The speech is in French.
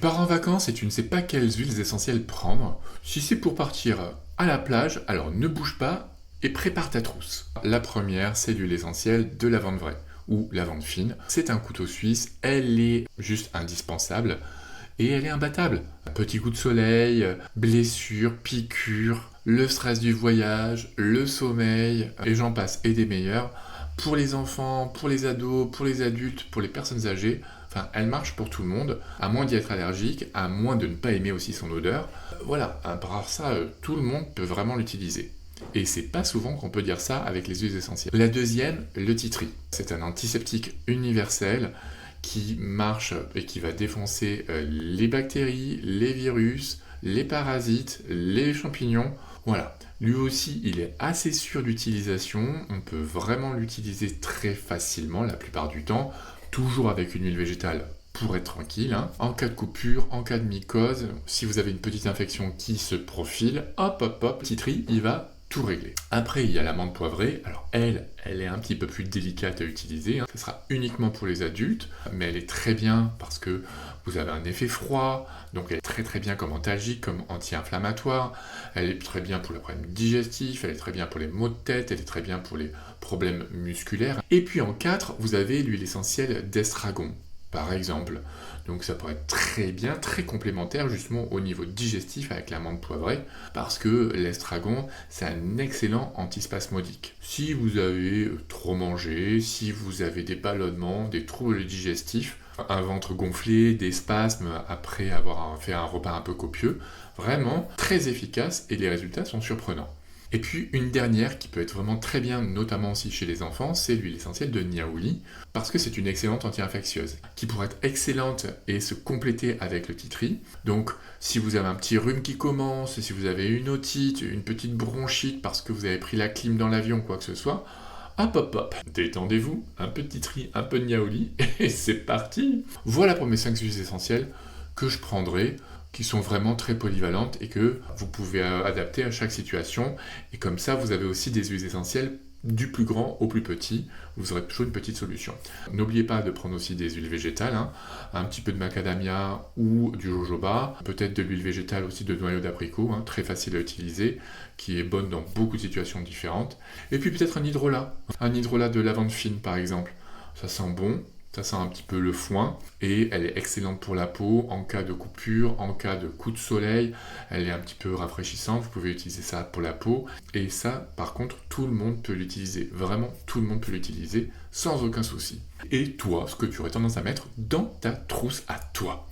pars en vacances et tu ne sais pas quelles huiles essentielles prendre, si c'est pour partir à la plage, alors ne bouge pas et prépare ta trousse. La première, c'est l'huile essentielle de lavande vraie ou lavande fine. C'est un couteau suisse, elle est juste indispensable et elle est imbattable. Petit coup de soleil, blessure, piqûre, le stress du voyage, le sommeil, et j'en passe, et des meilleurs. Pour les enfants, pour les ados, pour les adultes, pour les personnes âgées, enfin, elle marche pour tout le monde, à moins d'y être allergique, à moins de ne pas aimer aussi son odeur. Voilà, à part ça, tout le monde peut vraiment l'utiliser. Et c'est pas souvent qu'on peut dire ça avec les huiles essentielles. La deuxième, le tea tree. C'est un antiseptique universel qui marche et qui va défoncer les bactéries, les virus, les parasites, les champignons. Voilà. Lui aussi, il est assez sûr d'utilisation. On peut vraiment l'utiliser très facilement la plupart du temps, toujours avec une huile végétale pour être tranquille. En cas de coupure, en cas de mycose, si vous avez une petite infection qui se profile, hop hop hop, petit tri, il va tout régler. Après, il y a l'amande poivrée. Alors elle est un petit peu plus délicate à utiliser. Ce sera uniquement pour les adultes, mais elle est très bien parce que vous avez un effet froid, donc elle est très très bien comme antalgique, comme anti-inflammatoire. Elle est très bien pour le problème digestif, elle est très bien pour les maux de tête, elle est très bien pour les problèmes musculaires. Et puis en 4, vous avez l'huile essentielle d'estragon, par exemple. Donc ça pourrait être très bien, très complémentaire justement au niveau digestif avec l'amande poivrée, parce que l'estragon, c'est un excellent antispasmodique. Si vous avez trop mangé, si vous avez des ballonnements, des troubles digestifs, un ventre gonflé, des spasmes après avoir fait un repas un peu copieux, vraiment très efficace et les résultats sont surprenants. Et puis une dernière qui peut être vraiment très bien, notamment aussi chez les enfants, c'est l'huile essentielle de niaouli, parce que c'est une excellente anti-infectieuse, qui pourrait être excellente et se compléter avec le tea tree. Donc si vous avez un petit rhume qui commence, si vous avez une otite, une petite bronchite parce que vous avez pris la clim dans l'avion, quoi que ce soit, hop hop hop, détendez-vous, un peu de tea tree, un peu de niaouli, et c'est parti. Voilà pour mes 5 huiles essentielles que je prendrai, qui sont vraiment très polyvalentes et que vous pouvez adapter à chaque situation. Et comme ça, vous avez aussi des huiles essentielles du plus grand au plus petit. Vous aurez toujours une petite solution. N'oubliez pas de prendre aussi des huiles végétales, un petit peu de macadamia ou du jojoba, peut-être de l'huile végétale aussi de noyau d'abricot, très facile à utiliser, qui est bonne dans beaucoup de situations différentes. Et puis peut-être un hydrolat de lavande fine par exemple. Ça sent bon. Ça sent un petit peu le foin et elle est excellente pour la peau en cas de coupure, en cas de coup de soleil. Elle est un petit peu rafraîchissante, vous pouvez utiliser ça pour la peau. Et ça, par contre, tout le monde peut l'utiliser. Vraiment, tout le monde peut l'utiliser sans aucun souci. Et toi, ce que tu aurais tendance à mettre dans ta trousse à toi.